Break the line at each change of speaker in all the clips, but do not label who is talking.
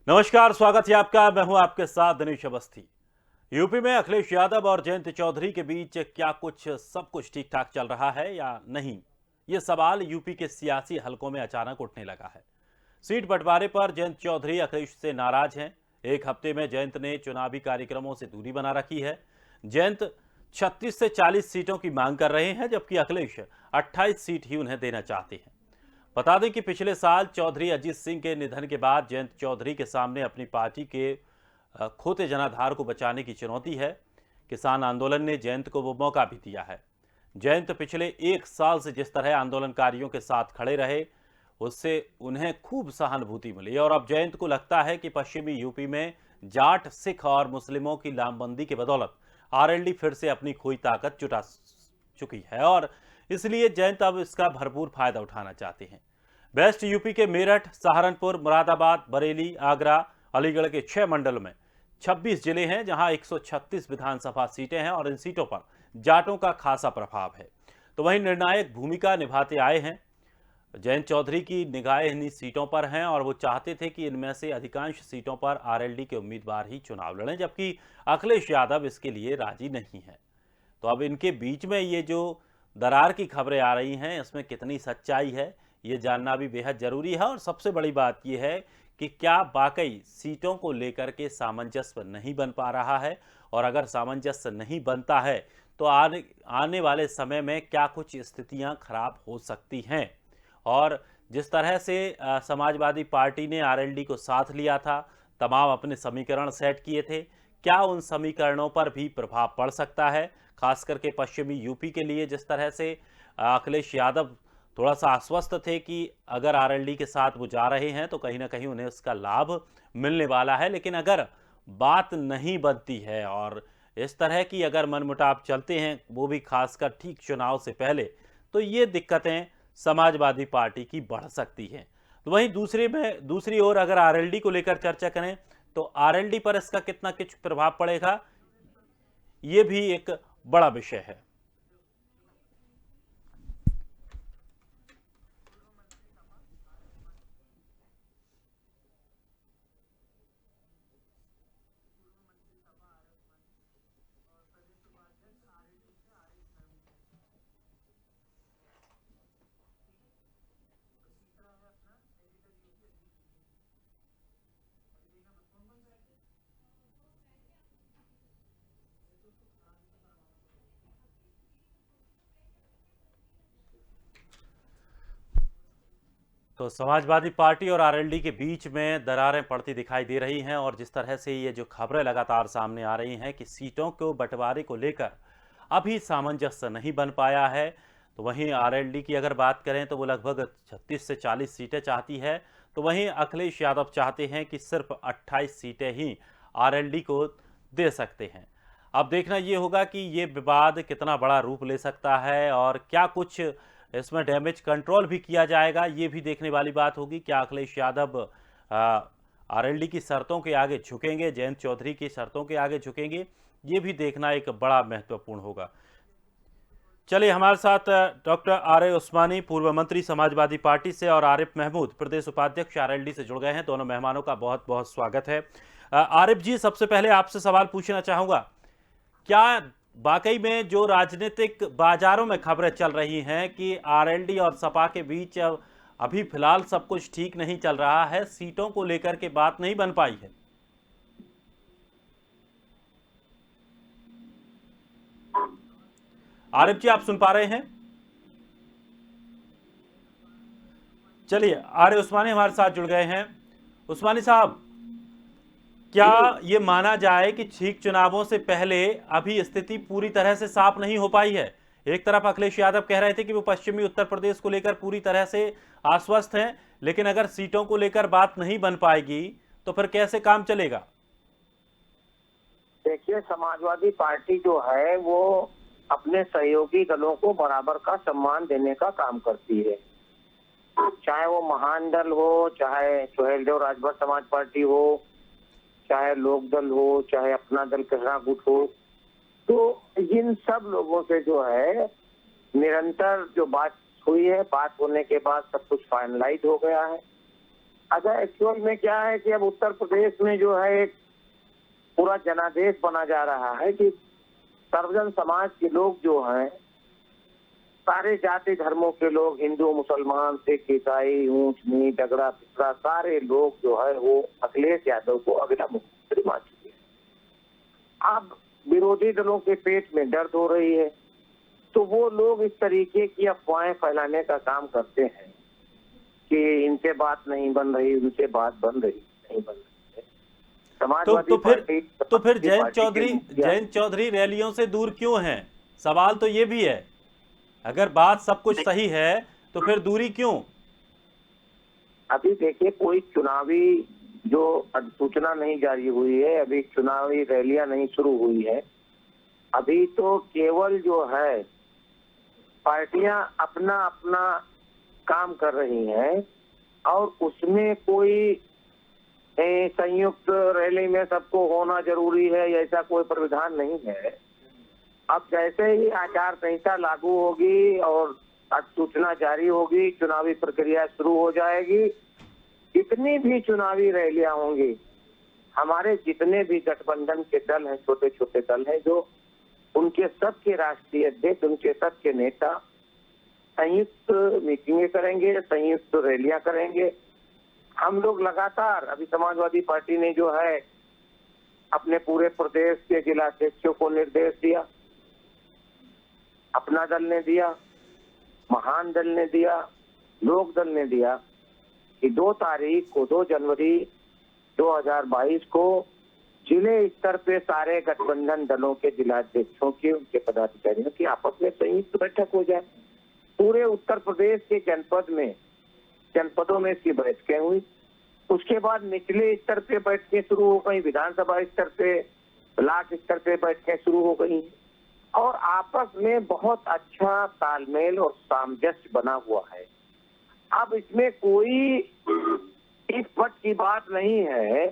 नमस्कार, स्वागत है आपका। मैं हूं आपके साथ दिनेश अवस्थी। यूपी में अखिलेश यादव और जयंत चौधरी के बीच क्या सब कुछ ठीक ठाक चल रहा है या नहीं, ये सवाल यूपी के सियासी हलकों में अचानक उठने लगा है। सीट बंटवारे पर जयंत चौधरी अखिलेश से नाराज हैं। एक हफ्ते में जयंत ने चुनावी कार्यक्रमों से दूरी बना रखी है। जयंत 36 से 40 सीटों की मांग कर रहे हैं, जबकि अखिलेश 28 सीट ही उन्हें देना चाहते हैं। बता दें कि पिछले साल चौधरी अजीत सिंह के निधन के बाद जयंत चौधरी के सामने अपनी पार्टी के खोते जनाधार को बचाने की चुनौती है। किसान आंदोलन ने जयंत को वो मौका भी दिया है। जयंत पिछले एक साल से जिस तरह आंदोलनकारियों के साथ खड़े रहे, उससे उन्हें खूब सहानुभूति मिली और अब जयंत को लगता है कि पश्चिमी यूपी में जाट, सिख और मुस्लिमों की लामबंदी के बदौलत आरएलडी फिर से अपनी खोई ताकत जुटा चुकी है और इसलिए जयंत अब इसका भरपूर फायदा उठाना चाहते हैं। वेस्ट यूपी के मेरठ, सहारनपुर, मुरादाबाद, बरेली, आगरा, अलीगढ़ के 6 मंडल में 26 जिले हैं जहां 136 विधानसभा सीटें हैं और इन सीटों पर जाटों का खासा प्रभाव है। तो वहीं निर्णायक भूमिका निभाते आए हैं। जयंत चौधरी की निगाहें इन्हीं सीटों पर हैं और वो चाहते थे कि इनमें से अधिकांश सीटों पर आरएलडी के उम्मीदवार ही चुनाव लड़ें, जबकि अखिलेश यादव इसके लिए राजी नहीं है। तो अब इनके बीच में ये जो दरार की खबरें आ रही हैं, इसमें कितनी सच्चाई है, ये जानना भी बेहद जरूरी है। और सबसे बड़ी बात यह है कि क्या वाकई सीटों को लेकर के सामंजस्य नहीं बन पा रहा है, और अगर सामंजस्य नहीं बनता है तो आने वाले समय में क्या कुछ स्थितियां खराब हो सकती हैं। और जिस तरह से समाजवादी पार्टी ने आरएलडी को साथ लिया था, तमाम अपने समीकरण सेट किए थे, क्या उन समीकरणों पर भी प्रभाव पड़ सकता है, खास करके पश्चिमी यूपी के लिए। जिस तरह से अखिलेश यादव थोड़ा सा आश्वस्त थे कि अगर आरएलडी के साथ वो जा रहे हैं तो कहीं ना कहीं उन्हें उसका लाभ मिलने वाला है, लेकिन अगर बात नहीं बनती है और इस तरह की अगर मनमुटाव चलते हैं, वो भी खासकर ठीक चुनाव से पहले, तो ये दिक्कतें समाजवादी पार्टी की बढ़ सकती हैं। तो वहीं दूसरी ओर अगर आरएलडी को लेकर चर्चा करें तो आरएलडी पर इसका कितना कुछ प्रभाव पड़ेगा, ये भी एक बड़ा विषय है। तो समाजवादी पार्टी और आरएलडी के बीच में दरारें पड़ती दिखाई दे रही हैं और जिस तरह से ये जो खबरें लगातार सामने आ रही हैं कि सीटों को बंटवारे को लेकर अभी सामंजस्य नहीं बन पाया है, तो वहीं आरएलडी की अगर बात करें तो वो लगभग 36 से 40 सीटें चाहती है। तो वहीं अखिलेश यादव चाहते हैं कि सिर्फ 28 सीटें ही आरएलडी को दे सकते हैं। अब देखना ये होगा कि ये विवाद कितना बड़ा रूप ले सकता है और क्या कुछ इसमें डैमेज कंट्रोल भी किया जाएगा, ये भी देखने वाली बात होगी। क्या अखिलेश यादव आरएलडी की शर्तों के आगे झुकेंगे, जयंत चौधरी की शर्तों के आगे झुकेंगे, ये भी देखना एक बड़ा महत्वपूर्ण होगा। चलिए, हमारे साथ डॉक्टर आर ए उस्मानी, पूर्व मंत्री समाजवादी पार्टी से, और आरिफ महमूद, प्रदेश उपाध्यक्ष आरएलडी से जुड़ गए हैं। दोनों मेहमानों का बहुत बहुत स्वागत है। आरिफ जी, सबसे पहले आपसे सवाल पूछना चाहूंगा, क्या वाकई में जो राजनीतिक बाजारों में खबरें चल रही हैं कि आरएलडी और सपा के बीच अभी फिलहाल सब कुछ ठीक नहीं चल रहा है, सीटों को लेकर के बात नहीं बन पाई है? आरिफ जी, आप सुन पा रहे हैं? चलिए, आर ए उस्मानी हमारे साथ जुड़ गए हैं। उस्मानी साहब, क्या ये माना जाए कि ठीक चुनावों से पहले अभी स्थिति पूरी तरह से साफ नहीं हो पाई है? एक तरफ अखिलेश यादव कह रहे थे कि वो पश्चिमी उत्तर प्रदेश को लेकर पूरी तरह से आश्वस्त हैं, लेकिन अगर सीटों को लेकर बात नहीं बन पाएगी तो फिर कैसे काम चलेगा?
देखिए, समाजवादी पार्टी जो है वो अपने सहयोगी दलों को बराबर का सम्मान देने का काम करती है। चाहे वो महान दल हो, चाहे सुहेलदेव राजभर समाज पार्टी हो, चाहे लोकदल हो, चाहे अपना दल कहरा गुट हो, तो इन सब लोगों से जो है निरंतर जो बात हुई है, बात होने के बाद सब कुछ फाइनलाइज हो गया है। अच्छा, एक्चुअल में क्या है कि अब उत्तर प्रदेश में जो है एक पूरा जनादेश बना जा रहा है कि सर्वजन समाज के लोग जो हैं, सारे जाति धर्मों के लोग, हिंदू मुसलमान सिख ईसाई ऊंच नीच अगड़ा पिछड़ा, सारे लोग जो है वो अखिलेश यादव को अगला मुख्यमंत्री मान चुके हैं। अब विरोधी दलों के पेट में दर्द हो रही है, तो वो लोग इस तरीके की अफवाहें फैलाने का काम करते हैं कि इनसे बात नहीं बन रही, उनसे बात बन रही नहीं बन रही है। समाजवादी
तो फिर जयंत चौधरी रैलियों से दूर क्यों हैं? सवाल तो ये भी है, अगर बात सब कुछ सही है तो फिर दूरी क्यों?
अभी देखिए, कोई चुनावी जो अधिसूचना नहीं जारी हुई है, अभी चुनावी रैलियां नहीं शुरू हुई है। अभी तो केवल जो है पार्टियां अपना अपना काम कर रही हैं और उसमें कोई संयुक्त रैली में सबको होना जरूरी है, ऐसा कोई प्रावधान नहीं है। अब जैसे ही आचार संहिता लागू होगी और अधिसूचना जारी होगी, चुनावी प्रक्रिया शुरू हो जाएगी, जितनी भी चुनावी रैलियां होंगी, हमारे जितने भी गठबंधन के दल हैं, छोटे छोटे दल हैं, जो उनके सबके राष्ट्रीय अध्यक्ष, उनके सबके नेता संयुक्त मीटिंगें करेंगे, संयुक्त रैलियां करेंगे। हम लोग लगातार, अभी समाजवादी पार्टी ने जो है अपने पूरे प्रदेश के जिला अध्यक्षों को निर्देश दिया, अपना दल ने दिया, महान दल ने दिया, लोक दल ने दिया कि 2 तारीख को 2 जनवरी 2022 को जिले स्तर पे सारे गठबंधन दलों के जिलाध्यक्षों की, उनके पदाधिकारियों की आपस में संयुक्त बैठक हो जाए। पूरे उत्तर प्रदेश के जनपदों में इसकी बैठकें हुई। उसके बाद निचले स्तर पे बैठकें शुरू हो गई, विधानसभा स्तर पे, ब्लॉक स्तर पे बैठकें शुरू हो गई और आपस में बहुत अच्छा तालमेल और सामंजस्य बना हुआ है। अब इसमें कोई इस पट की बात नहीं है।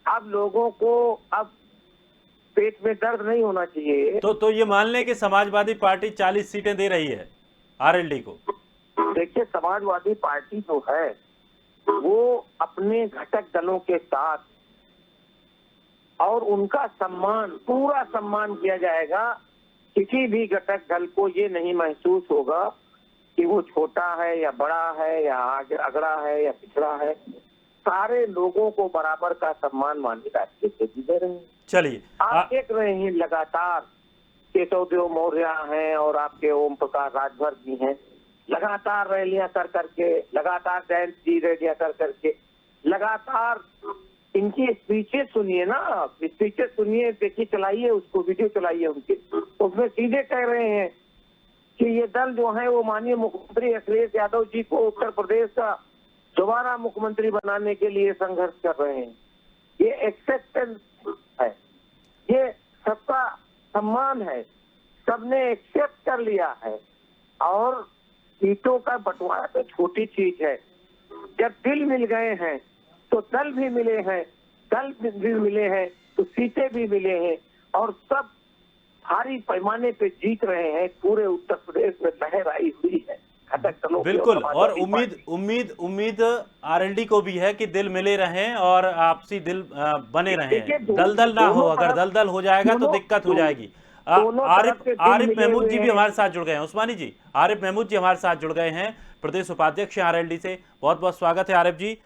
अब लोगों को अब पेट में दर्द नहीं होना चाहिए।
तो ये मान लें कि समाजवादी पार्टी 40 सीटें दे रही है आरएलडी को।
देखिए, समाजवादी पार्टी जो है वो अपने घटक दलों के साथ और उनका सम्मान, पूरा सम्मान किया जाएगा। किसी भी घटक दल को ये नहीं महसूस होगा कि वो छोटा है या बड़ा है या आगे अगड़ा है या पिछड़ा है। सारे लोगों को बराबर का सम्मान माननीय राष्ट्रपति जी दे रहे हैं।
चलिए,
आप देख रहे हैं लगातार केशव देव मौर्य हैं और आपके ओम प्रकाश राजभर जी हैं, लगातार रैलियां कर करके, लगातार जयंत जी रैलियां कर करके, लगातार इनकी स्पीचेस सुनिए ना, स्पीचेस सुनिए, देखिए, चलाइए उसको, वीडियो चलाइए उनके, उसमें सीधे कह रहे हैं कि ये दल जो है वो माननीय मुख्यमंत्री अखिलेश यादव जी को उत्तर प्रदेश का दोबारा मुख्यमंत्री बनाने के लिए संघर्ष कर रहे हैं। ये एक्सेप्टेंस है, ये सबका सम्मान है, सबने एक्सेप्ट कर लिया है। और सीटों का बंटवारा तो छोटी चीज है। जब दिल मिल गए हैं तो दल भी मिले हैं, दल भी मिले हैं तो सीटें भी मिले हैं और सब भारी पैमाने पे जीत रहे हैं। पूरे उत्तर प्रदेश में लहर आई हुई है घटक दलों की।
बिल्कुल, और उम्मीद आरएलडी को भी है कि दिल मिले रहें और आपसी दिल बने रहें, दलदल ना हो। अगर दलदल हो जाएगा तो दिक्कत हो जाएगी। आरिफ महमूद जी भी हमारे साथ जुड़ गए हैं। उस्मानी जी, आरिफ महमूद जी हमारे साथ जुड़ गए हैं, प्रदेश उपाध्यक्ष आरएलडी से। बहुत बहुत स्वागत है आरिफ जी।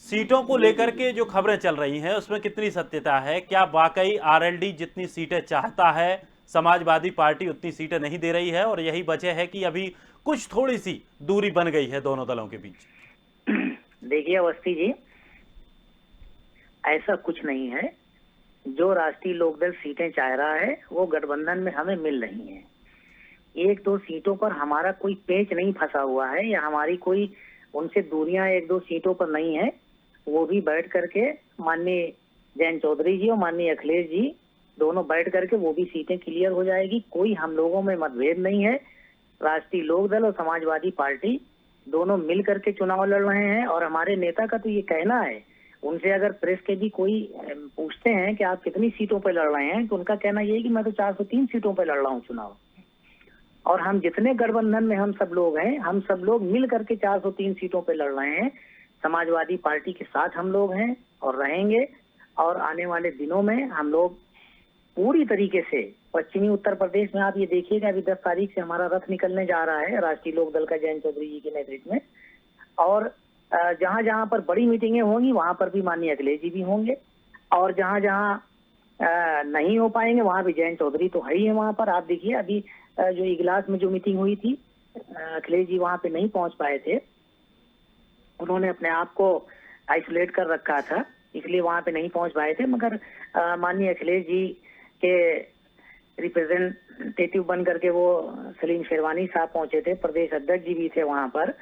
सीटों को लेकर के जो खबरें चल रही हैं उसमें कितनी सत्यता है? क्या वाकई आरएलडी जितनी सीटें चाहता है समाजवादी पार्टी उतनी सीटें नहीं दे रही है और यही वजह है कि अभी कुछ थोड़ी सी दूरी बन गई है दोनों दलों के बीच?
देखिए अवस्थी जी, ऐसा कुछ नहीं है। जो राष्ट्रीय लोकदल सीटें चाह रहा है वो गठबंधन में हमें मिल रही हैं। 1-2 सीटों पर हमारा कोई पेच नहीं फंसा हुआ है या हमारी कोई उनसे दूरियां 1-2 सीटों पर नहीं है। वो भी बैठ करके माननीय जयंत चौधरी जी और माननीय अखिलेश जी दोनों बैठ करके वो भी सीटें क्लियर हो जाएगी। कोई हम लोगों में मतभेद नहीं है। राष्ट्रीय लोकदल और समाजवादी पार्टी दोनों मिल करके चुनाव लड़ रहे हैं। और हमारे नेता का तो ये कहना है, उनसे अगर प्रेस के भी कोई पूछते हैं कि आप कितनी सीटों पर लड़ रहे हैं, तो उनका कहना ये है कि मैं तो 403 सीटों पर लड़ रहा हूँ चुनाव। और हम जितने गठबंधन में हम सब लोग हैं, हम सब लोग मिल करके 403 सीटों पर लड़ रहे हैं। समाजवादी पार्टी के साथ हम लोग हैं और रहेंगे, और आने वाले दिनों में हम लोग पूरी तरीके से पश्चिमी उत्तर प्रदेश में, आप ये देखिएगा अभी 10 तारीख से हमारा रथ निकलने जा रहा है राष्ट्रीय लोक दल का जयंत चौधरी जी के नेतृत्व में, और जहां जहां पर बड़ी मीटिंगें होंगी वहां पर भी माननीय अखिलेश जी भी होंगे, और जहां जहां नहीं हो पाएंगे वहां भी जयंत चौधरी तो है ही है वहां पर। आप देखिए अभी जो इगलास में जो मीटिंग हुई थी, अखिलेश जी वहां पे नहीं पहुंच पाए थे, उन्होंने अपने आप को आइसोलेट कर रखा था, इसलिए वहां पे नहीं पहुंच पाए थे, मगर माननीय अखिलेश जी के रिप्रेजेंटेटिव बन करके वो सलीम शेरवानी साहब पहुंचे थे, प्रदेश अध्यक्ष जी भी थे वहां पर,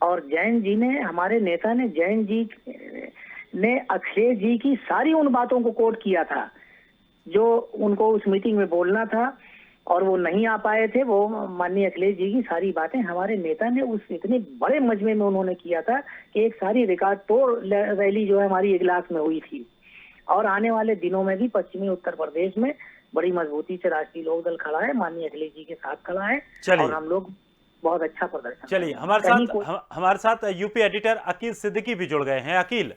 और जैन जी ने, हमारे नेता ने, जैन जी ने अखिलेश जी की सारी उन बातों को कोट किया था जो उनको उस मीटिंग में बोलना था, और वो नहीं आ पाए थे। वो माननीय अखिलेश जी की सारी बातें हमारे नेता ने उस इतने बड़े मजमे में उन्होंने किया था कि एक सारी रिकॉर्ड तोड़ रैली जो है हमारी इजलास में हुई थी, और आने वाले दिनों में भी पश्चिमी उत्तर प्रदेश में बड़ी मजबूती से राष्ट्रीय लोक दल खड़ा है, माननीय अखिलेश जी के साथ खड़ा है, और हम लोग बहुत अच्छा प्रदर्शन।
चलिए, हमारे साथ यूपी एडिटर अकील सिद्दीकी भी जुड़ गए हैं। अकील,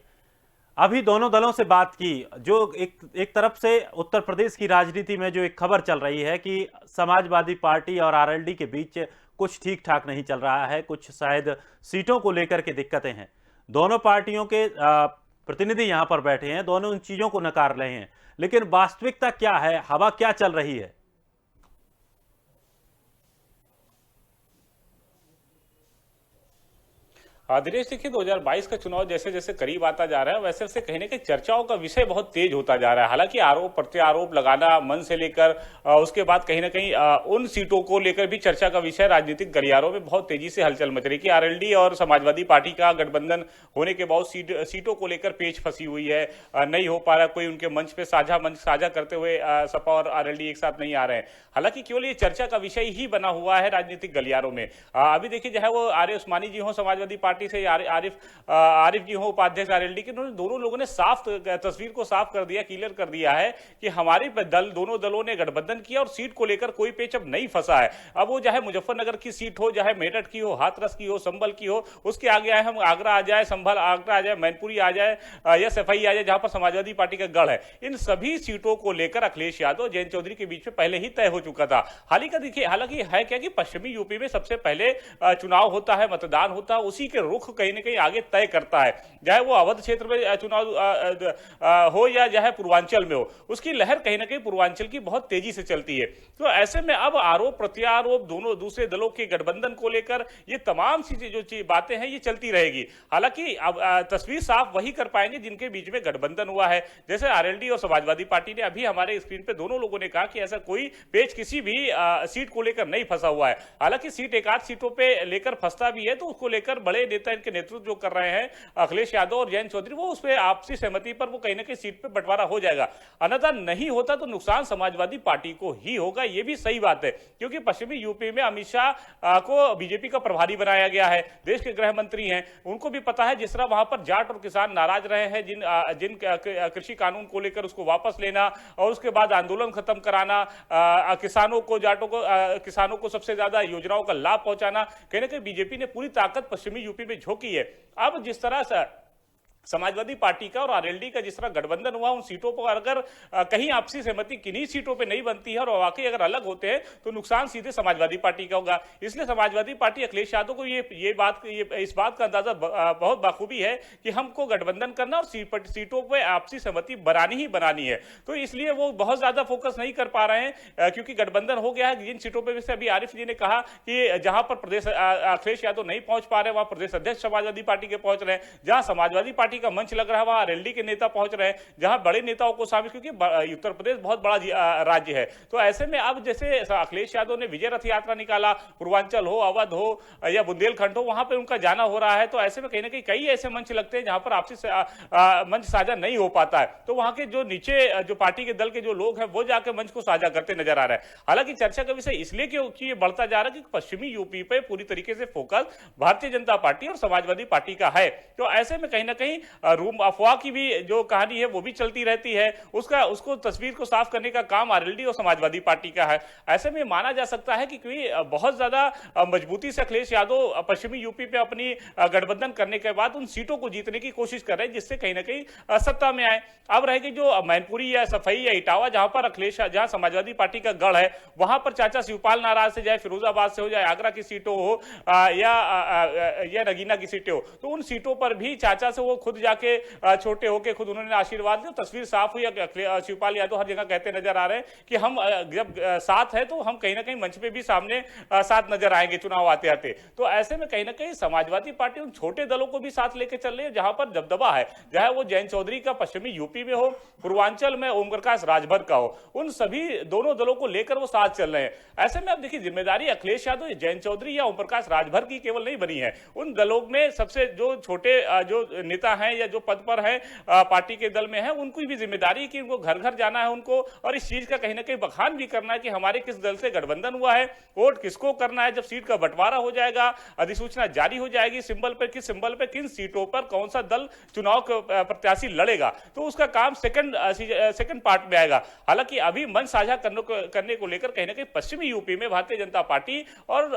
अभी दोनों दलों से बात की, जो एक तरफ से उत्तर प्रदेश की राजनीति में जो एक खबर चल रही है कि समाजवादी पार्टी और आरएलडी के बीच कुछ ठीक ठाक नहीं चल रहा है, कुछ शायद सीटों को लेकर के दिक्कतें हैं। दोनों पार्टियों के प्रतिनिधि यहां पर बैठे हैं, दोनों उन चीजों को नकार रहे हैं, लेकिन वास्तविकता क्या है, हवा क्या चल रही है?
दिनेश, देखिए 2022 का चुनाव जैसे जैसे करीब आता जा रहा है वैसे वैसे कहीं ना कहीं चर्चाओं का विषय बहुत तेज होता जा रहा है। हालांकि आरोप प्रत्यारोप लगाना मन से लेकर उसके बाद कहीं ना कहीं उन सीटों को लेकर भी चर्चा का विषय राजनीतिक गलियारों में बहुत तेजी से हलचल मच रही है कि आरएलडी और समाजवादी पार्टी का गठबंधन होने के बाद सीटों को लेकर पेच फंसी हुई है, नहीं हो पा रहा, कोई उनके मंच साझा करते हुए सपा और आरएलडी एक साथ नहीं आ रहे हैं। हालांकि केवल ये चर्चा का विषय ही बना हुआ है राजनीतिक गलियारों में। अभी देखिए, चाहे वो आर्य उस्मानी जी हो समाजवादी पार्टी से, आरिफ जी हो उपाध्यक्ष आरएलडी के, दोनों लोगों ने साफ तस्वीर को साफ कर दिया, क्लियर कर दिया है कि हमारे दोनों दलों ने गठबंधन किया और सीट को लेकर कोई पेच अब नहीं फंसा है। अब वो चाहे मुजफ्फरनगर की सीट हो, चाहे मेरठ की हो, हाथरस की हो, संभल की हो, उसके आगे आए हम आगरा आ जाए, संभल आगरा आ जाए, मैनपुरी आ जाए या सफाई आ जाए, जहां पर समाजवादी पार्टी का गढ़ है, इन सभी सीटों को लेकर अखिलेश यादव और जयंत चौधरी के बीच में पहले ही तय हो चुका था। हालांकि है क्या कि पश्चिमी यूपी में सबसे पहले चुनाव होता है, मतदान होता है, उसी के रुख कहीं ना कहीं आगे तय करता है, चाहे वो अवध क्षेत्र में चुनाव हो या चाहे पूर्वांचल में हो, उसकी लहर कहीं ना कहीं पूर्वांचल की बहुत तेजी से चलती है। तो ऐसे में अब आरोप प्रत्यारोप दोनों दूसरे दलों के गठबंधन को लेकर ये तमाम चीजें जो बातें हैं ये चलती रहेगी। हालांकि अब तस्वीर साफ वही कर पाएंगे जिनके बीच में गठबंधन हुआ है, जैसे आरएलडी और समाजवादी पार्टी ने अभी हमारे स्क्रीन पे दोनों लोगों ने कहा कि ऐसा कोई पेच किसी भी सीट को लेकर नहीं फंसा हुआ है। हालांकि सीट एक आध सीटों पे लेकर फंसता भी है तो उसको लेकर बड़े नेता इनके नेतृत्व जो कर रहे हैं अखिलेश यादव और जयंत चौधरी, वो उस पर आपसी सहमति पर वो कहीं ना कहीं सीट पे बंटवारा हो जाएगा। अन्यथा नहीं होता तो नुकसान समाजवादी पार्टी को ही होगा, ये भी सही बात है, क्योंकि पश्चिमी यूपी में अमित शाह को बीजेपी का प्रभारी बनाया गया है, देश के गृह मंत्री हैं, उनको भी पता है जिस तरह वहां पर जाट और किसान नाराज रहे हैं, जिन कृषि कानून को लेकर उसको वापस लेना और उसके बाद आंदोलन खत्म कराना, किसानों को सबसे ज्यादा योजनाओं का लाभ पहुंचाना, कहीं ना कहीं बीजेपी ने पूरी ताकत पश्चिमी यूपी में झोंकी है। अब जिस तरह से समाजवादी पार्टी का और आरएलडी का जिस तरह गठबंधन हुआ, उन सीटों पर अगर कहीं आपसी सहमति किन्हीं सीटों पे नहीं बनती है और वाकई अगर अलग होते हैं तो नुकसान सीधे समाजवादी पार्टी का होगा। इसलिए समाजवादी पार्टी अखिलेश यादव को इस बात का अंदाजा बहुत बाखूबी है कि हमको गठबंधन करना और सीटों पर आपसी सहमति बनानी है। तो इसलिए वो बहुत ज्यादा फोकस नहीं कर पा रहे हैं, क्योंकि गठबंधन हो गया है। जिन सीटों पर जैसे अभी आरिफ जी ने कहा कि जहां पर प्रदेश अखिलेश यादव नहीं पहुंच पा रहे, वहां प्रदेश अध्यक्ष समाजवादी पार्टी के पहुंच रहे हैं, जहां समाजवादी पार्टी का मंच लग रहा है वहां आरएलडी के नेता पहुंच रहे हैं, जहां बड़े नेताओं को शामिल, क्योंकि उत्तर प्रदेश बहुत बड़ा राज्य है। तो ऐसे में अब जैसे अखिलेश यादव ने विजय रथ यात्रा निकाला, पूर्वांचल हो, अवध हो या बुंदेलखंड हो, वहां पर उनका जाना हो रहा है। तो ऐसे में कहीं ना कहीं कई ऐसे मंच लगते हैं जहां पर आपसी मंच साझा नहीं हो पाता है, तो वहां के जो नीचे जो पार्टी के दल के जो लोग हैं वो जाकर मंच को साझा करते नजर आ रहा है। हालांकि चर्चा का विषय इसलिए क्योंकि ये बढ़ता जा रहा है कि पश्चिमी यूपी पे पूरी तरीके से फोकस भारतीय जनता पार्टी और समाजवादी पार्टी का है। तो ऐसे में कहीं ना कहीं रूम अफवाह की भी जो कहानी है वो भी चलती रहती है, उसको तस्वीर को साफ करने का काम आरएलडी और समाजवादी पार्टी का है। ऐसे में माना जा सकता है कि बहुत ज्यादा मजबूती से अखिलेश यादव पश्चिमी यूपी पे अपनी गठबंधन करने के बाद उन सीटों को जीतने की कोशिश कर रहे हैं, जिससे कहीं ना कहीं सत्ता में आए। अब रहेगी जो मैनपुरी या सफाई या इटावा, जहां पर जहां समाजवादी पार्टी का गढ़ है, वहां पर चाचा शिवपाल नाराज से, चाहे फिरोजाबाद से हो, चाहे आगरा की सीटों हो या नगीना की सीटें हो, तो उन सीटों पर भी चाचा से वो खुद जाके छोटे होके खुद उन्होंने आशीर्वाद दिया। तस्वीर साफ हुई। शिवपाल यादव हर जगह कहते नजर आ रहे हैं कि हम जब साथ है तो हम कहीं ना कहीं मंच पे भी सामने साथ नजर आएंगे चुनाव आते आते। तो ऐसे में कहीं ना कहीं समाजवादी पार्टी उन छोटे दलों को भी साथ लेके चल रही है जहां पर दबदबा है, चाहे वो जयंत चौधरी का पश्चिमी यूपी में हो, पूर्वांचल में ओम प्रकाश राजभर का हो, उन सभी दोनों दलों को लेकर वो साथ चल रहे हैं। ऐसे में अब देखिए जिम्मेदारी अखिलेश यादव, जयंत चौधरी या ओम प्रकाश राजभर की केवल नहीं बनी है, उन दलों में सबसे जो छोटे जो नेता हैं या जो पद पर हैं पार्टी के दल में है, उनको भी जिम्मेदारी कि उनको घर घर जाना है उनको, और इस चीज का कहीं ना कहीं बखान भी करना है कि हमारे किस दल से गठबंधन हुआ है, वोट किसको करना है। जब सीट का बंटवारा हो जाएगा, अधिसूचना जारी हो जाएगी, सिंबल पर किन सीटों पर कौन सा दल चुनाव प्रत्याशी लड़ेगा, तो उसका काम सेकंड पार्ट में आएगा। हालांकि अभी मन साझा करने को लेकर कहीं ना कहीं पश्चिमी यूपी में भारतीय जनता पार्टी और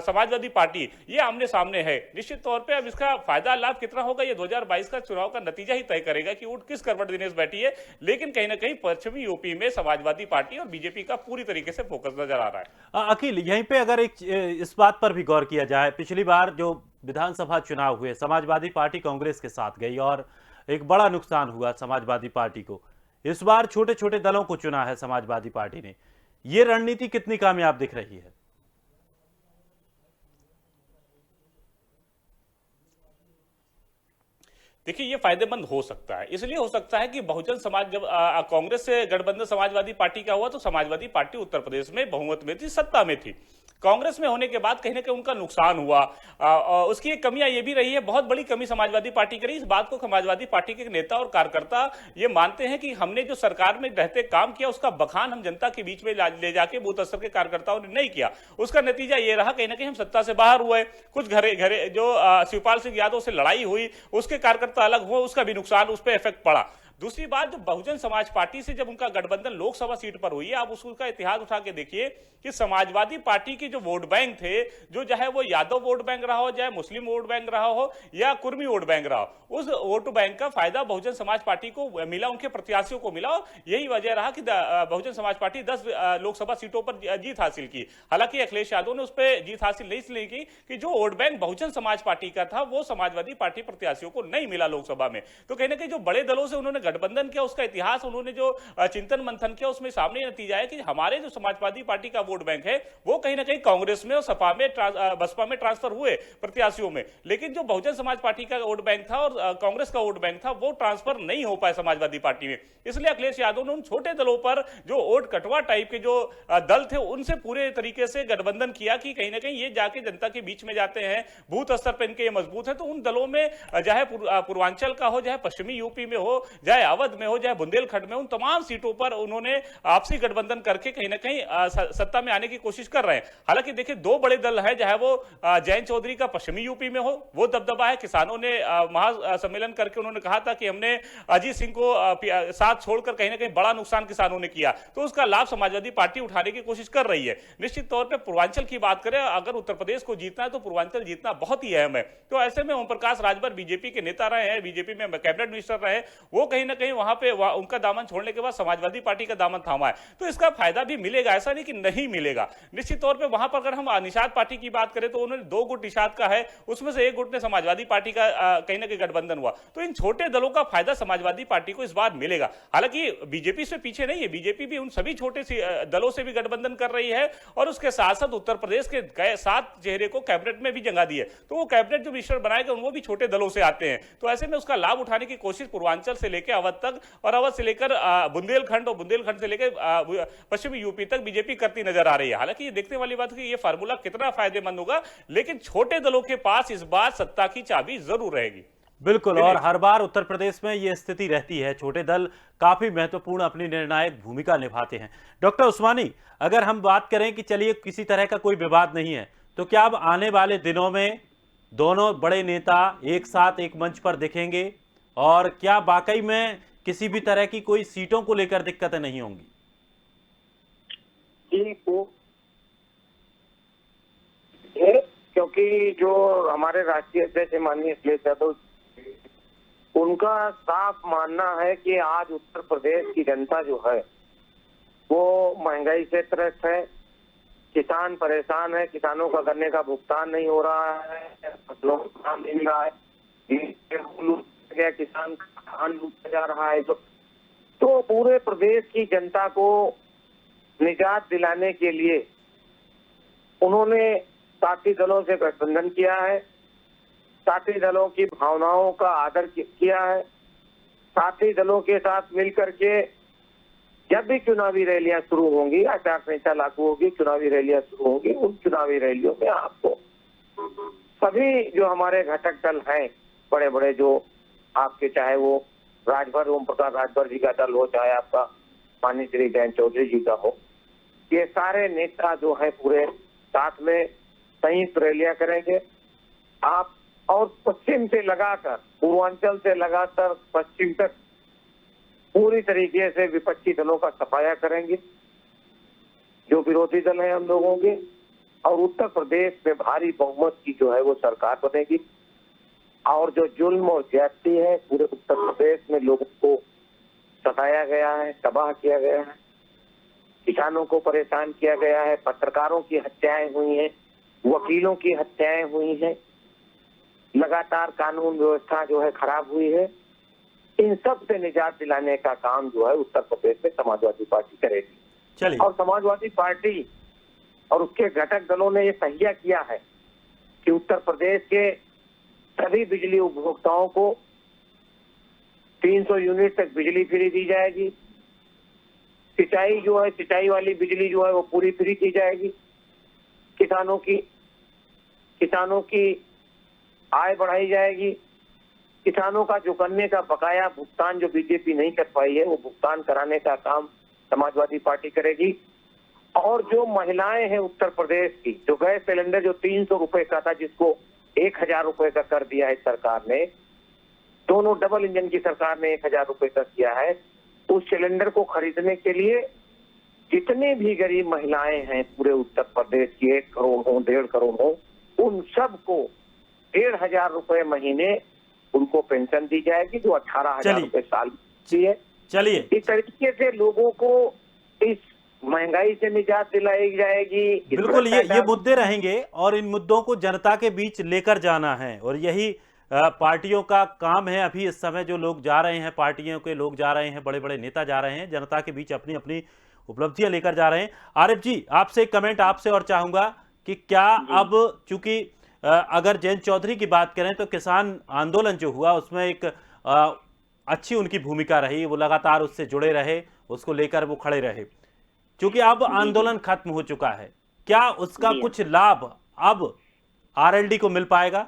समाजवादी पार्टी ये आमने सामने है। निश्चित तौर पर अब इसका फायदा लाभ कितना होगा ये 2022 का चुनाव का नतीजा ही तय करेगा कि ऊंट किस करवट दिनेश बैठी है। लेकिन कहीं ना कहीं पश्चिमी यूपी में समाजवादी पार्टी और बीजेपी का पूरी तरीके से फोकस नजर आ रहा है।
अखिल, यहीं पे अगर इस बात पर भी गौर किया जाए, पिछली बार जो विधानसभा चुनाव हुए समाजवादी पार्टी कांग्रेस के साथ गई और एक बड़ा नुकसान हुआ समाजवादी पार्टी को। इस बार छोटे छोटे दलों को चुना है समाजवादी पार्टी ने। ये रणनीति कितनी कामयाब दिख रही है?
देखिए ये फायदेमंद हो सकता है, इसलिए हो सकता है कि बहुजन समाज जब कांग्रेस से गठबंधन समाजवादी पार्टी का हुआ तो समाजवादी पार्टी उत्तर प्रदेश में बहुमत में थी, सत्ता में थी। कांग्रेस में होने के बाद कहीं ना कहीं उनका नुकसान हुआ। उसकी एक कमियां ये भी रही है, बहुत बड़ी कमी समाजवादी पार्टी की रही। इस बात को समाजवादी पार्टी के नेता और कार्यकर्ता ये मानते हैं कि हमने जो सरकार में रहते काम किया उसका बखान हम जनता के बीच में ले जाके बूथ स्तर के कार्यकर्ताओं ने नहीं किया। उसका नतीजा ये रहा कहीं ना कहीं हम सत्ता से बाहर हुए। कुछ घरे जो शिवपाल सिंह यादव से लड़ाई हुई उसके कार्यकर्ता अलग हुए, उसका भी नुकसान, उस पर इफेक्ट पड़ा। दूसरी बात, जब बहुजन समाज पार्टी से जब उनका गठबंधन लोकसभा सीट पर हुई है, आप उसका इतिहास उठा के देखिए कि समाजवादी पार्टी के जो वोट बैंक थे, जो चाहे वो यादव वोट बैंक रहा हो, चाहे मुस्लिम वोट बैंक रहा हो या कुर्मी वोट बैंक रहा हो, उस वोट बैंक का फायदा बहुजन समाज पार्टी को मिला, उनके प्रत्याशियों को मिला। और यही वजह रहा कि बहुजन समाज पार्टी 10 लोकसभा सीटों पर जीत हासिल की। हालांकि अखिलेश यादव ने उस पर जीत हासिल नहीं इसलिए की कि जो vote bank Bahujan Samaj party का था वो समाजवादी पार्टी प्रत्याशियों को नहीं मिला लोकसभा में। तो कहीं ना कहीं जो बड़े दलों से उन्होंने गठबंधन किया, उसका इतिहास उन्होंने जो चिंतन मंथन किया, उसमें सामने नतीजा है कि हमारे जो समाजवादी पार्टी का वोट बैंक है वो कहीं ना कहीं कांग्रेस में और सपा में बसपा में ट्रांसफर हुए प्रत्याशियों में। लेकिन जो बहुजन समाज पार्टी का वोट बैंक था और कांग्रेस का वोट बैंक था वो ट्रांसफर नहीं हो पाए समाजवादी पार्टी में। इसलिए अखिलेश यादव ने उन छोटे दलों पर जो वोट कटवा टाइप के जो दल थे उनसे पूरे तरीके से गठबंधन किया कि कहीं ना कहीं ये जाके जनता के बीच में जाते हैं, बूथ स्तर पर इनके ये मजबूत है। तो उन दलों में चाहे पूर्वांचल का हो, चाहे पश्चिमी यूपी में हो, चाहे अवध में हो, चाहे बुंदेलखंड में, उन तमाम सीटों पर उन्होंने आपसी गठबंधन करके कहीं ना कहीं सत्ता में आने की कोशिश कर रहे हैं। हालांकि देखिए दो बड़े दल हैं, चाहे वो जयंत चौधरी का पश्चिमी यूपी में हो, वो दबदबा है। किसानों ने महासम्मेलन करके उन्होंने कहा था कि हमने अजीत सिंह को साथ छोड़कर कहीं ना कहीं बड़ा नुकसान किसानों ने किया, तो उसका लाभ समाजवादी पार्टी उठाने की कोशिश कर रही है। निश्चित तौर पर पूर्वांचल की बात करें, अगर उत्तर प्रदेश को जीतना है तो पूर्वांचल जीतना बहुत ही अहम है। तो ऐसे में ओम प्रकाश राजभर बीजेपी के नेता रहे हैं, बीजेपी में कैबिनेट मिनिस्टर रहे, वो कहीं ना कहीं वहां पे उनका दामन छोड़ने के बाद समाजवादी पार्टी का दामन थामा है। तो इसका फायदा भी मिलेगा, ऐसा नहीं कि नहीं मिलेगा। निश्चित तौर पे वहां पर अगर हम निषाद पार्टी की बात करें तो उन्होंने 2 गुट निषाद का है, उसमें से 1 गुट ने समाजवादी पार्टी का कहीं ना कहीं गठबंधन हुआ। तो इन छोटे दलों का फायदा समाजवादी पार्टी को इस बार मिलेगा। हालांकि बीजेपी से पीछे नहीं है, बीजेपी भी उन सभी छोटे दलों से भी गठबंधन कर रही है और उसके साथ साथ उत्तर प्रदेश के 7 चेहरे को कैबिनेट में भी जगह दी है। तो वो कैबिनेट जो मिनिस्टर बनाएगा वो भी छोटे दलों से आते हैं। तो ऐसे में उसका लाभ उठाने की कोशिश पूर्वांचल से लेकर अवध तक और अवध से लेकर बुंदेलखंड और बुंदेलखंड से लेकर पश्चिमी यूपी तक बीजेपी करती नजर आ रही है। हालांकि ये देखने वाली बात है कि ये फार्मूला कितना फायदेमंद होगा, लेकिन छोटे दलों के पास इस बार सत्ता की चाबी जरूर रहेगी।
बिल्कुल, और हर बार उत्तर प्रदेश में ये स्थिति रहती है, छोटे दल काफी महत्वपूर्ण अपनी निर्णायक भूमिका निभाते हैं। डॉक्टर उस्मानी, अगर हम बात करें कि चलिए किसी तरह का कोई विवाद नहीं है, तो क्या अब आने वाले दिनों में दोनों बड़े नेता एक साथ एक मंच पर दिखेंगे और क्या वाकई में किसी भी तरह की कोई सीटों को लेकर दिक्कतें नहीं होंगी?
क्योंकि जो हमारे राष्ट्रीय अध्यक्ष माननीय अखिलेश यादव, उनका साफ मानना है कि आज उत्तर प्रदेश की जनता जो है वो महंगाई से त्रस्त है, किसान परेशान है, किसानों का गन्ने का भुगतान नहीं हो रहा है, फसलों का दाम नहीं मिल रहा है, गया किसान का धान लूटा जा रहा है। तो पूरे प्रदेश की जनता को निजात दिलाने के लिए उन्होंने साथी दलों से गठबंधन किया है, साथी दलों की भावनाओं का आदर किया है, साथी दलों के साथ मिलकर के जब भी चुनावी रैलियां शुरू होंगी, आचार संहिता लागू होगी, चुनावी रैलियां शुरू होंगी, उन चुनावी रैलियों में आपको सभी जो हमारे घटक दल हैं, बड़े बड़े जो आपके, चाहे वो राजभर ओम प्रकाश राजभर जी का दल हो, चाहे आपका माननीय श्री जयंत चौधरी जी का हो, ये सारे नेता जो है पूरे साथ में संयुक्त रैलियां करेंगे। आप और पश्चिम से लगाकर, पूर्वांचल से लगाकर पश्चिम तक पूरी तरीके से विपक्षी दलों का सफाया करेंगे, जो विरोधी दल हैं हम लोगों के, और उत्तर प्रदेश में भारी बहुमत की जो है वो सरकार बनेगी। और जो जुल्म और ज्यादती है पूरे उत्तर प्रदेश में लोगों को सताया गया है, तबाह किया गया है, किसानों को परेशान किया गया है, पत्रकारों की हत्याएं हुई हैं, वकीलों की हत्याएं हुई हैं, लगातार कानून व्यवस्था जो है खराब हुई है, इन सब से निजात दिलाने का काम जो है उत्तर प्रदेश में समाजवादी पार्टी करेगी।
चलिए,
और समाजवादी पार्टी और उसके घटक दलों ने ये तहिया किया है कि उत्तर प्रदेश के सभी बिजली उपभोक्ताओं को 300 यूनिट तक बिजली फ्री दी जाएगी, सिंचाई जो है, सिंचाई वाली बिजली जो है वो पूरी फ्री की जाएगी, किसानों की आय बढ़ाई जाएगी, किसानों का जो गन्ने का बकाया भुगतान जो बीजेपी नहीं कर पाई है वो भुगतान कराने का काम समाजवादी पार्टी करेगी। और जो महिलाएं हैं उत्तर प्रदेश की, जो गैस सिलेंडर जो 300 रुपए का था जिसको 1000 रुपए का कर दिया है सरकार ने, दोनों डबल इंजन की सरकार ने 1000 रुपए का किया है, उस सिलेंडर को खरीदने के लिए जितने भी गरीब महिलाएं हैं पूरे उत्तर प्रदेश की, 1 करोड़ हो, 1.5 करोड़ हो, उन सबको 1500 रुपए महीने उनको पेंशन दी जाएगी, जो 18,000 रुपए साल की है।
चलिए,
इस तरीके से लोगों को इस महंगाई से निजात दिलाई जाएगी।
बिल्कुल, ये मुद्दे रहेंगे और इन मुद्दों को जनता के बीच लेकर जाना है और यही पार्टियों का काम है। अभी इस समय जो लोग जा रहे हैं, पार्टियों के लोग जा रहे हैं, बड़े बड़े नेता जा रहे हैं, जनता के बीच अपनी अपनी उपलब्धियां लेकर जा रहे हैं। आरिफ जी, आपसे एक कमेंट आपसे और चाहूंगा कि क्या अब चूंकि अगर जयंत चौधरी की बात करें तो किसान आंदोलन जो हुआ उसमें एक अच्छी उनकी भूमिका रही, वो लगातार उससे जुड़े रहे, उसको लेकर वो खड़े रहे। क्योंकि अब आंदोलन खत्म हो चुका है, क्या उसका कुछ लाभ अब आरएलडी को मिल पाएगा?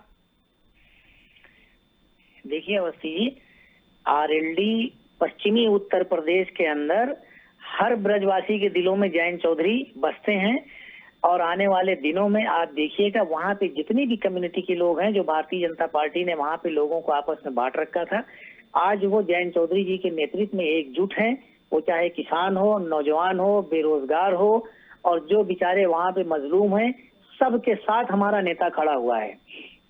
देखिए अवस्थी जी, आरएलडी पश्चिमी उत्तर प्रदेश के अंदर हर ब्रजवासी के दिलों में जयंत चौधरी बसते हैं और आने वाले दिनों में आप देखिएगा वहां पे जितनी भी कम्युनिटी के लोग हैं, जो भारतीय जनता पार्टी ने वहां पे लोगों को आपस में बांट रखा था, आज वो जयंत चौधरी जी के नेतृत्व में एकजुट हैं। वो चाहे किसान हो, नौजवान हो, बेरोजगार हो, और जो बेचारे वहां पे मजलूम हैं, सबके साथ हमारा नेता खड़ा हुआ है।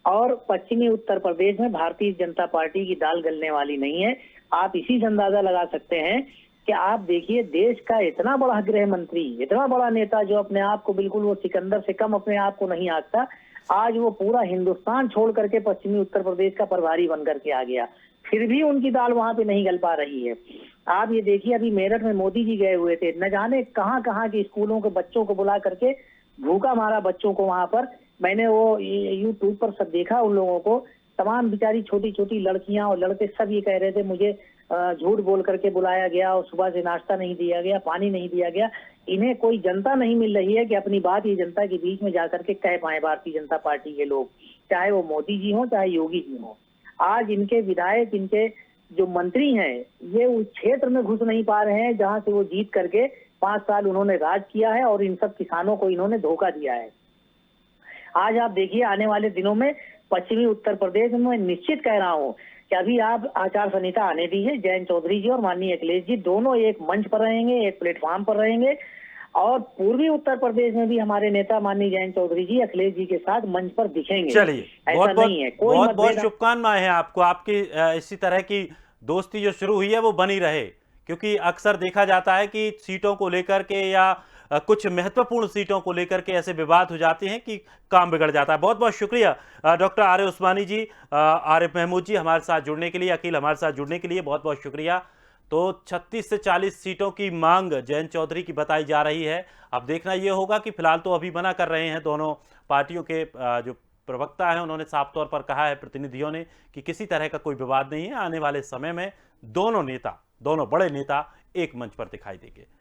और पश्चिमी उत्तर प्रदेश में भारतीय जनता पार्टी की दाल गलने वाली नहीं है। आप इसी से अंदाजा लगा सकते हैं कि आप देखिए, देश का इतना बड़ा गृह मंत्री, इतना बड़ा नेता जो अपने आप को बिल्कुल वो सिकंदर से कम अपने आप को नहीं आंकता, आज वो पूरा हिंदुस्तान छोड़ करके पश्चिमी उत्तर प्रदेश का प्रभारी बन करके आ गया, फिर भी उनकी दाल वहां पे नहीं गल पा रही है। आप ये देखिए, अभी मेरठ में मोदी जी गए हुए थे, न जाने कहाँ कहाँ के स्कूलों के बच्चों को बुला करके भूखा मारा बच्चों को वहां पर। मैंने वो यूट्यूब पर सब देखा उन लोगों को, तमाम बेचारी छोटी छोटी लड़कियां और लड़के सब ये कह रहे थे मुझे झूठ बोल करके बुलाया गया और सुबह से नाश्ता नहीं दिया गया, पानी नहीं दिया गया। इन्हें कोई जनता नहीं मिल रही है कि अपनी बात ये जनता के बीच में जाकर के कह पाए भारतीय जनता पार्टी के लोग, चाहे वो मोदी जी हो चाहे योगी जी हो। आज इनके विधायक, इनके जो मंत्री हैं, ये उस क्षेत्र में घुस नहीं पा रहे हैं जहां से वो जीत करके 5 साल उन्होंने राज किया है और इन सब किसानों को इन्होंने धोखा दिया है। आज आप देखिए, आने वाले दिनों में पश्चिमी उत्तर प्रदेश में मैं निश्चित कह रहा हूँ कि अभी आप आचार संहिता आने दीजिए, जयंत चौधरी जी और माननीय अखिलेश जी दोनों एक मंच पर रहेंगे, एक प्लेटफॉर्म पर रहेंगे, और पूर्वी उत्तर प्रदेश में भी हमारे नेता माननीय जयंत चौधरी जी अखिलेश जी के साथ मंच पर दिखेंगे।
चलिए,
ऐसा
बहुत
नहीं है, कोई
बहुत बहुत
मतभेद।
शुभकामनाएं हैं आपको, आपकी इसी तरह की दोस्ती जो शुरू हुई है वो बनी रहे, क्योंकि अक्सर देखा जाता है कि सीटों को लेकर के या कुछ महत्वपूर्ण सीटों को लेकर के ऐसे विवाद हो जाते हैं कि काम बिगड़ जाता है। बहुत बहुत शुक्रिया डॉक्टर आरिफ उस्मानी जी, आरिफ महमूद जी हमारे साथ जुड़ने के लिए, अकील हमारे साथ जुड़ने के लिए बहुत बहुत शुक्रिया। तो 36 से 40 सीटों की मांग जयंत चौधरी की बताई जा रही है। अब देखना यह होगा कि फिलहाल तो अभी मना कर रहे हैं दोनों पार्टियों के जो प्रवक्ता हैं, उन्होंने साफ तौर पर कहा है प्रतिनिधियों ने कि किसी तरह का कोई विवाद नहीं है। आने वाले समय में दोनों बड़े नेता एक मंच पर दिखाई देंगे।